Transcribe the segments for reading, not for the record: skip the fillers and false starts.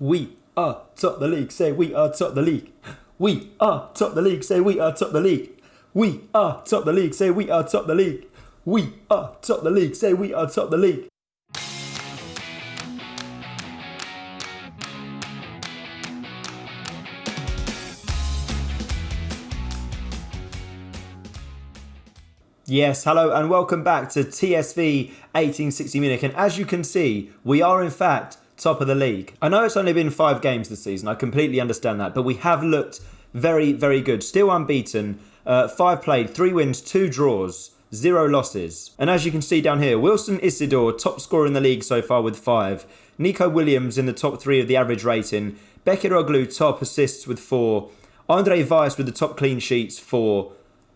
We are top the league, say we are top the league. We are top the league, say we are top the league. We are top the league, say we are top the league. We are top the league, say we are top the league. Yes, hello and welcome back to TSV 1860 Munich, and as you can see, we are in fact top of the league. I know it's only been 5 games this season, I completely understand that, but we have looked very, very good. Still unbeaten, 5 played, 3 wins, 2 draws, 0 losses. And as you can see down here, Wilson Isidore, top scorer in the league so far with 5. Nico Williams in the top 3 of the average rating. Bekiroglu top assists with 4. Andre Weiss with the top clean sheets, 4.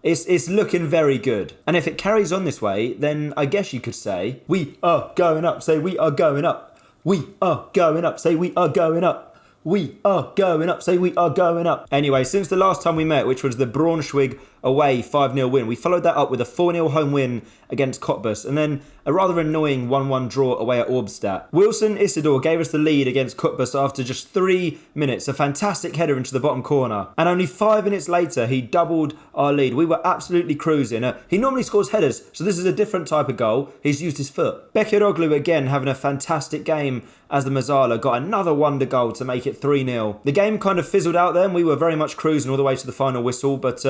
It's looking very good. And if it carries on this way, then I guess you could say, we are going up, say we are going up. We are going up, say we are going up. We are going up, say we are going up. Anyway, since the last time we met, which was the Braunschweig away 5-0 win, we followed that up with a 4-0 home win against Cottbus, and then a rather annoying 1-1 draw away at Orbstadt. Wilson Isidore gave us the lead against Cottbus after just 3 minutes, a fantastic header into the bottom corner. And only 5 minutes later, he doubled our lead. We were absolutely cruising. He normally scores headers, so this is a different type of goal. He's used his foot. Bekiroglu again having a fantastic game as the Mazzala got another wonder goal to make it 3-0. The game kind of fizzled out then. We were very much cruising all the way to the final whistle, but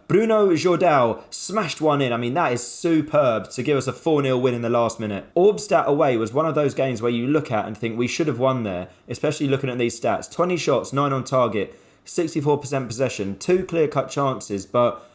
Bruno Jordao smashed one in. I mean, that is superb to give us a 4-0 win in the last minute. Orbstadt away was one of those games where you look at and think we should have won there, especially looking at these stats. 20 shots, 9 on target, 64% possession, 2 clear-cut chances, but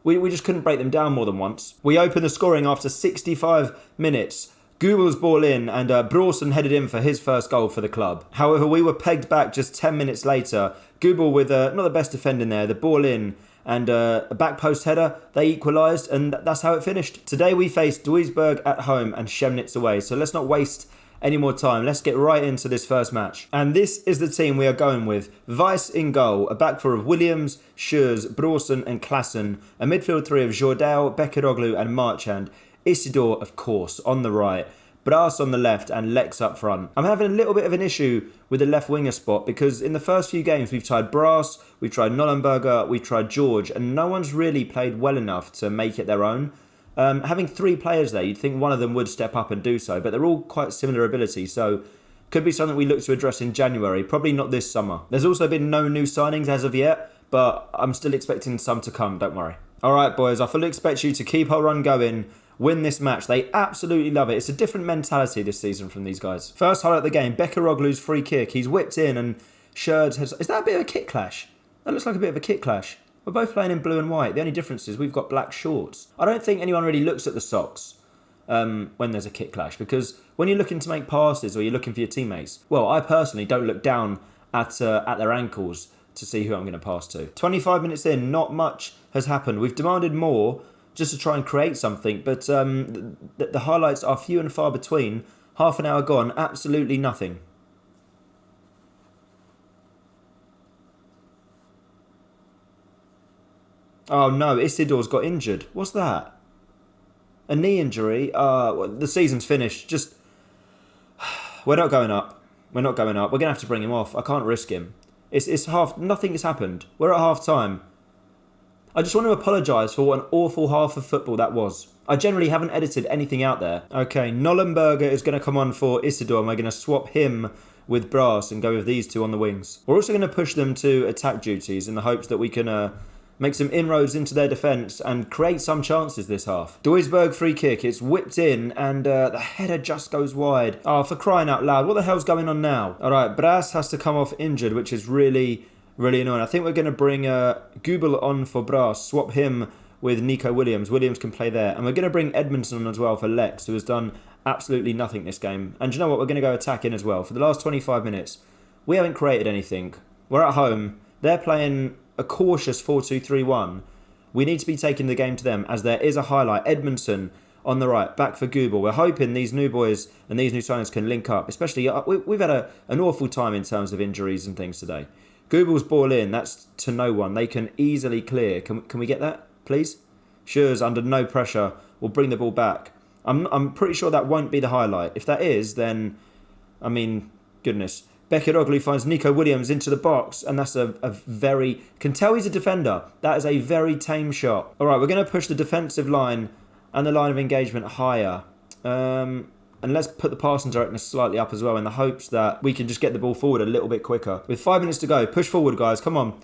we just couldn't break them down more than once. We opened the scoring after 65 minutes. Goebel's ball in and Brawson headed in for his first goal for the club. However, we were pegged back just 10 minutes later. Goebel with not the best defending there, the ball in and a back post header. They equalised and that's how it finished. Today we face Duisburg at home and Chemnitz away. So let's not waste any more time. Let's get right into this first match. And this is the team we are going with. Weiss in goal, a back four of Williams, Schurz, Brawson and Klassen, a midfield 3 of Jordao, Bekiroglu and Marchand. Isidore, of course, on the right, Brass on the left and Lex up front. I'm having a little bit of an issue with the left winger spot because in the first few games we've tried Brass, we've tried Nollenberger, we've tried George, and no one's really played well enough to make it their own. Having 3 players there, you'd think one of them would step up and do so, but they're all quite similar ability, so could be something we look to address in January, probably not this summer. There's also been no new signings as of yet, but I'm still expecting some to come, don't worry. Alright boys, I fully expect you to keep our run going, win this match. They absolutely love it. It's a different mentality this season from these guys. First highlight of the game, Bekiroglu's free kick. He's whipped in and Schurz has... Is that a bit of a kick clash? That looks like a bit of a kick clash. We're both playing in blue and white. The only difference is we've got black shorts. I don't think anyone really looks at the socks when there's a kick clash, because when you're looking to make passes or you're looking for your teammates, well, I personally don't look down at their ankles to see who I'm going to pass to. 25 minutes in, not much has happened. We've demanded more just to try and create something, but the highlights are few and far between. Half an hour gone, absolutely nothing. Oh no, Isidore's got injured. What's that? A knee injury? Well, the season's finished. Just, we're not going up. We're not going up. We're going to have to bring him off. I can't risk him. It's half, nothing has happened. We're at half time. I just want to apologise for what an awful half of football that was. I generally haven't edited anything out there. Okay, Nollenberger is going to come on for Isidore and we're going to swap him with Brass and go with these 2 on the wings. We're also going to push them to attack duties in the hopes that we can make some inroads into their defence and create some chances this half. Duisburg free kick, it's whipped in and the header just goes wide. Oh, for crying out loud, what the hell's going on now? Alright, Brass has to come off injured, which is really annoying. I think we're going to bring Goebel on for Brass, swap him with Nico Williams. Williams can play there. And we're going to bring Edmondson on as well for Lex, who has done absolutely nothing this game. And you know what? We're going to go attacking as well. For the last 25 minutes, we haven't created anything. We're at home. They're playing a cautious 4-2-3-1. We need to be taking the game to them, as there is a highlight. Edmondson on the right, back for Goebel. We're hoping these new boys and these new signings can link up. Especially, we've had an awful time in terms of injuries and things today. Goebel's ball in, that's to no one. They can easily clear. Can we get that, please? Schurz, under no pressure, will bring the ball back. I'm pretty sure that won't be the highlight. If that is, then, I mean, goodness. Bekiroglu finds Nico Williams into the box, and that's a very... Can tell he's a defender. That is a very tame shot. All right, we're going to push the defensive line and the line of engagement higher. And let's put the passing directness slightly up as well in the hopes that we can just get the ball forward a little bit quicker. With 5 minutes to go, push forward, guys. Come on.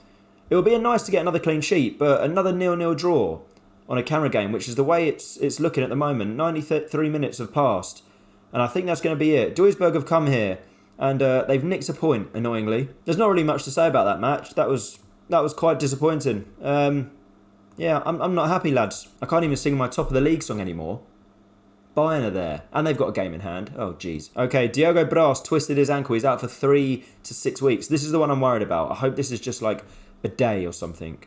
It would be nice to get another clean sheet, but another 0-0 draw on a camera game, which is the way it's looking at the moment. 93 minutes have passed, and I think that's going to be it. Duisburg have come here, and they've nicked a point, annoyingly. There's not really much to say about that match. That was quite disappointing. Yeah, I'm not happy, lads. I can't even sing my top of the league song anymore. Bayern are there, and they've got a game in hand. Oh, jeez. Okay, Diogo Bras twisted his ankle. He's out for 3 to 6 weeks. This is the one I'm worried about. I hope this is just like a day or something.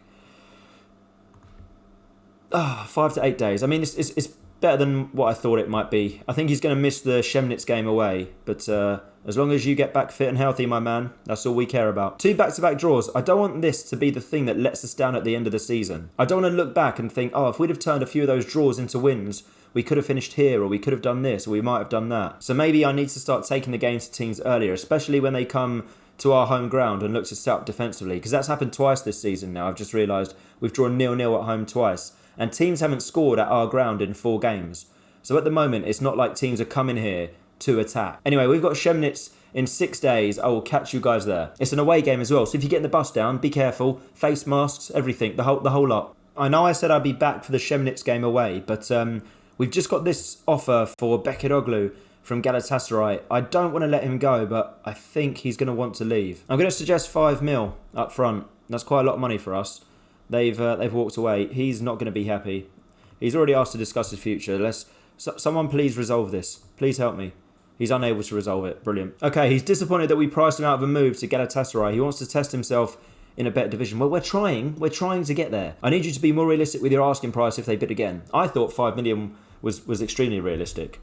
5 to 8 days. I mean, it's better than what I thought it might be. I think he's going to miss the Chemnitz game away, but as long as you get back fit and healthy, my man, that's all we care about. 2 back-to-back draws. I don't want this to be the thing that lets us down at the end of the season. I don't want to look back and think, oh, if we'd have turned a few of those draws into wins, we could have finished here, or we could have done this, or we might have done that. So maybe I need to start taking the games to teams earlier, especially when they come to our home ground and look to set up defensively, because that's happened twice this season now. I've just realised we've drawn 0-0 at home twice, and teams haven't scored at our ground in 4 games. So at the moment, it's not like teams are coming here to attack. Anyway, we've got Chemnitz in 6 days. I will catch you guys there. It's an away game as well, so if you get in the bus down, be careful. Face masks, everything, the whole lot. I know I said I'd be back for the Chemnitz game away, but we've just got this offer for Bekiroglu from Galatasaray. I don't want to let him go, but I think he's going to want to leave. I'm going to suggest 5 mil up front. That's quite a lot of money for us. They've walked away. He's not going to be happy. He's already asked to discuss his future. Someone please resolve this. Please help me. He's unable to resolve it. Brilliant. Okay, he's disappointed that we priced him out of a move to Galatasaray. He wants to test himself in a better division. Well, we're trying to get there. I need you to be more realistic with your asking price if they bid again. I thought 5 million was extremely realistic.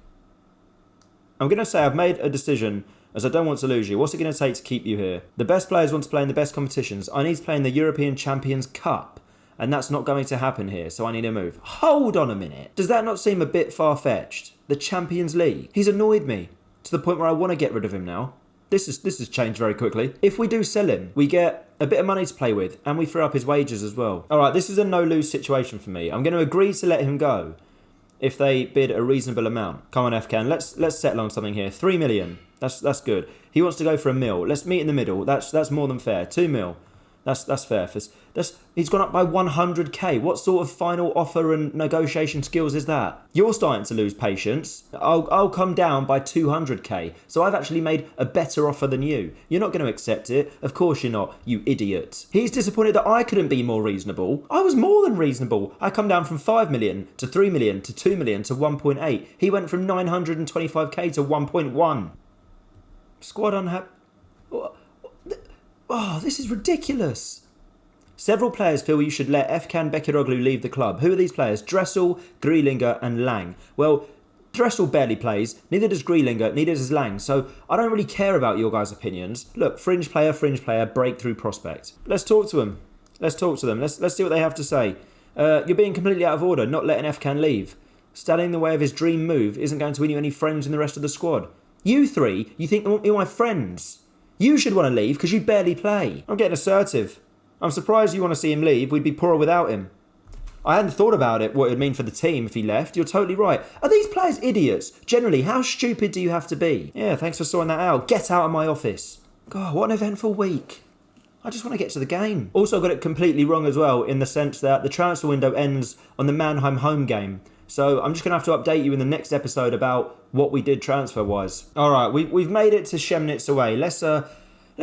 I'm going to say I've made a decision, as I don't want to lose you. What's it going to take to keep you here? The best players want to play in the best competitions. I need to play in the European Champions Cup, and that's not going to happen here, so I need a move. Hold on a minute. Does that not seem a bit far-fetched? The Champions League? He's annoyed me to the point where I want to get rid of him now. This has changed very quickly. If we do sell him, we get a bit of money to play with, and we free up his wages as well. All right, this is a no-lose situation for me. I'm going to agree to let him go if they bid a reasonable amount. Come on, FCAN, let's settle on something here. 3 million. That's good. He wants to go for 1 mil. Let's meet in the middle. That's more than fair. 2 mil. That's fair. He's gone up by 100k. What sort of final offer and negotiation skills is that? You're starting to lose patience. I'll come down by 200k. So I've actually made a better offer than you. You're not going to accept it. Of course you're not, you idiot. He's disappointed that I couldn't be more reasonable. I was more than reasonable. I come down from 5 million to 3 million to 2 million to 1.8. He went from 925k to 1.1. Squad unhappy. Oh, this is ridiculous. Several players feel you should let Efkan Bekiroglu leave the club. Who are these players? Dressel, Grielinger and Lang. Well, Dressel barely plays, neither does Grielinger, neither does Lang, so I don't really care about your guys' opinions. Look, fringe player, breakthrough prospect. Let's talk to them. Let's see what they have to say. You're being completely out of order, not letting Efkan leave. Standing in the way of his dream move isn't going to win you any friends in the rest of the squad. You three, you think you're my friends? You should want to leave because you barely play. I'm getting assertive. I'm surprised you want to see him leave. We'd be poorer without him. I hadn't thought about it, what it would mean for the team if he left. You're totally right. Are these players idiots? Generally, how stupid do you have to be? Yeah, thanks for sorting that out. Get out of my office. God, what an eventful week. I just want to get to the game. Also got it completely wrong as well, in the sense that the transfer window ends on the Mannheim home game. So I'm just going to have to update you in the next episode about what we did transfer-wise. All right, we've made it to Chemnitz away. Let's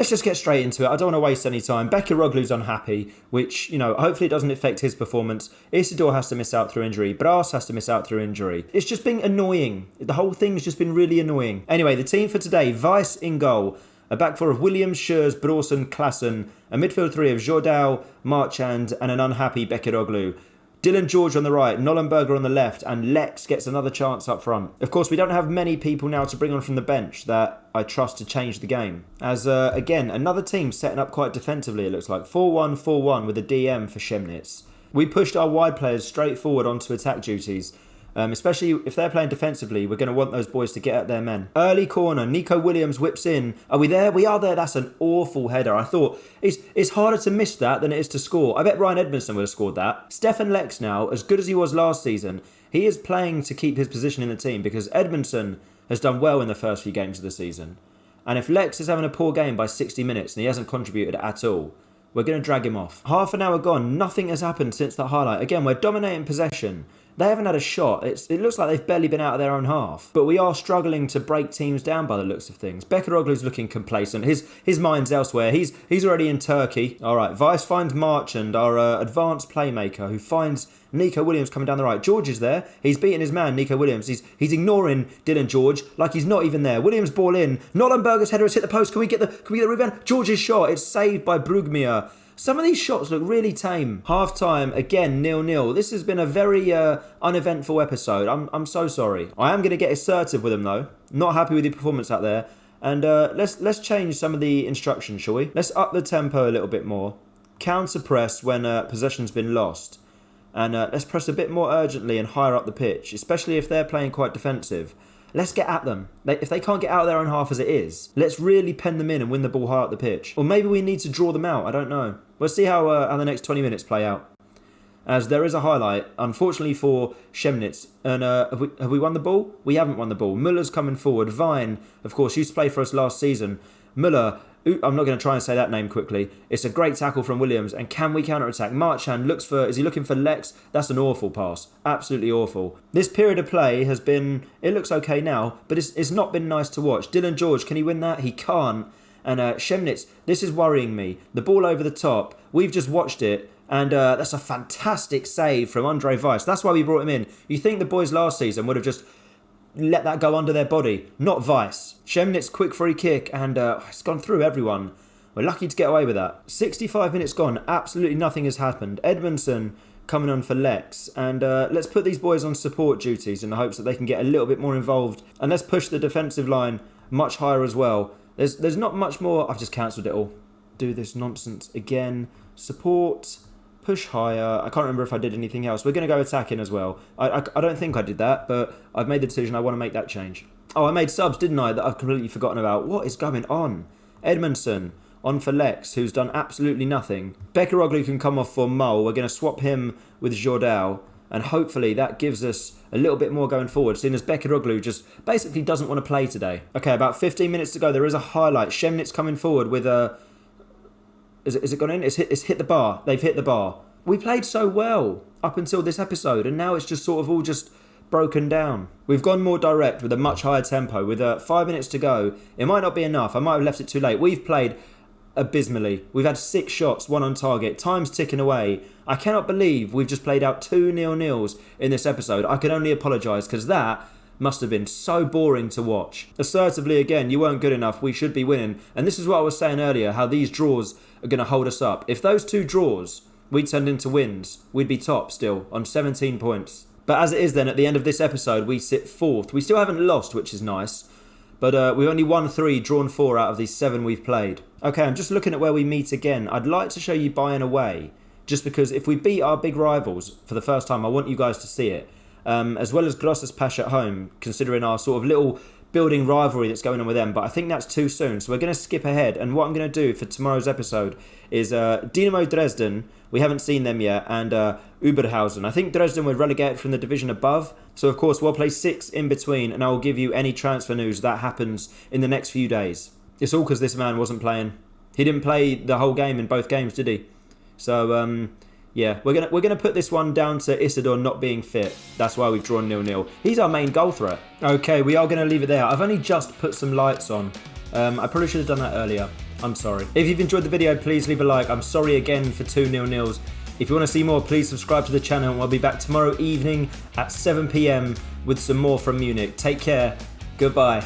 just get straight into it. I don't want to waste any time. Bekiroglu's unhappy, which, hopefully it doesn't affect his performance. Isidore has to miss out through injury. Bras has to miss out through injury. It's just been annoying. The whole thing's just been really annoying. Anyway, the team for today, Weiss in goal. A back four of Williams, Schurz, Brawson, Klassen. A midfield three of Jordao, Marchand, and an unhappy Bekiroglu. Dylan George on the right, Nollenberger on the left, and Lex gets another chance up front. Of course, we don't have many people now to bring on from the bench that I trust to change the game. As, again, another team setting up quite defensively, it looks like. 4-1, 4-1 with a DM for Chemnitz. We pushed our wide players straight forward onto attack duties. Especially if they're playing defensively, we're going to want those boys to get at their men. Early corner, Nico Williams whips in. Are we there? We are there. That's an awful header. I thought it's harder to miss that than it is to score. I bet Ryan Edmondson would have scored that. Stefan Lex now, as good as he was last season, he is playing to keep his position in the team because Edmondson has done well in the first few games of the season. And if Lex is having a poor game by 60 minutes and he hasn't contributed at all, we're going to drag him off. Half an hour gone. Nothing has happened since that highlight. Again, we're dominating possession. They haven't had a shot. It looks like they've barely been out of their own half. But we are struggling to break teams down by the looks of things. Bekaroglu's looking complacent. His mind's elsewhere. He's already in Turkey. All right, Weiss finds Marchand, our advanced playmaker, who finds Nico Williams coming down the right. George is there. He's beating his man, Nico Williams. He's ignoring Dylan George like he's not even there. Williams ball in. Nollenberger's header has hit the post. Can we get the rebound? George's shot. It's saved by Brugmeier. Some of these shots look really tame. Half time, again, 0-0. This has been a very uneventful episode. I'm so sorry. I am going to get assertive with them though. Not happy with the performance out there. And let's change some of the instructions, shall we? Let's up the tempo a little bit more. Counter press when possession's been lost. And let's press a bit more urgently and higher up the pitch, especially if they're playing quite defensive. Let's get at them. If they can't get out of their own half as it is, let's really pen them in and win the ball high up the pitch. Or maybe we need to draw them out. I don't know. We'll see how the next 20 minutes play out. As there is a highlight, unfortunately for Chemnitz. And have we won the ball? We haven't won the ball. Muller's coming forward. Vine, of course, used to play for us last season. Muller, I'm not going to try and say that name quickly. It's a great tackle from Williams. And can we counter-attack? Marchand is he looking for Lex? That's an awful pass. Absolutely awful. This period of play has been, it looks okay now, but it's not been nice to watch. Dylan George, can he win that? He can't. And Chemnitz, this is worrying me. The ball over the top. We've just watched it. And that's a fantastic save from Andre Weiss. That's why we brought him in. You think the boys last season would have just let that go under their body. Not Weiss. Chemnitz, quick free kick, and it's gone through everyone. We're lucky to get away with that. 65 minutes gone. Absolutely nothing has happened. Edmondson coming on for Lex. And let's put these boys on support duties in the hopes that they can get a little bit more involved. And let's push the defensive line much higher as well. There's not much more. I've just cancelled it all. Do this nonsense again. Support. Push higher. I can't remember if I did anything else. We're going to go attacking as well. I don't think I did that, but I've made the decision I want to make that change. Oh, I made subs, didn't I, that I've completely forgotten about. What is going on? Edmondson on for Lex, who's done absolutely nothing. Bekaroglu can come off for Mull. We're going to swap him with Jordao, and hopefully that gives us a little bit more going forward, seeing as Bekaroglu just basically doesn't want to play today. Okay, about 15 minutes to go. There is a highlight. Chemnitz coming forward with a... Is it gone in? It's hit the bar. They've hit the bar. We played so well up until this episode, and now it's just sort of all just broken down. We've gone more direct with a much higher tempo. With 5 minutes to go, it might not be enough. I might have left it too late. We've played abysmally. We've had 6 shots, 1 on target. Time's ticking away. I cannot believe we've just played out 2 0-0s in this episode. I can only apologise because that must have been so boring to watch. Assertively again, you weren't good enough. We should be winning. And this is what I was saying earlier, how these draws are going to hold us up. If those 2 draws we turned into wins, we'd be top still on 17 points. But as it is then, at the end of this episode, we sit 4th. We still haven't lost, which is nice. But we've only won 3, drawn 4 out of these 7 we've played. Okay, I'm just looking at where we meet again. I'd like to show you Bayern away, just because if we beat our big rivals for the first time, I want you guys to see it. As well as Grosses-Pasch at home, considering our sort of little building rivalry that's going on with them, but I think that's too soon, so we're going to skip ahead. And what I'm going to do for tomorrow's episode is Dynamo Dresden, we haven't seen them yet, and Oberhausen. I think Dresden were relegated from the division above, so of course we'll play 6 in between, and I will give you any transfer news that happens in the next few days. It's all because this man wasn't playing. He didn't play the whole game in both games, did he? So yeah, we're gonna put this one down to Isidore not being fit. That's why we've drawn 0-0. He's our main goal threat. Okay, we are gonna leave it there. I've only just put some lights on. I probably should have done that earlier. I'm sorry. If you've enjoyed the video, please leave a like. I'm sorry again for 2 0-0s. If you want to see more, please subscribe to the channel. I'll be back tomorrow evening at 7 PM with some more from Munich. Take care. Goodbye.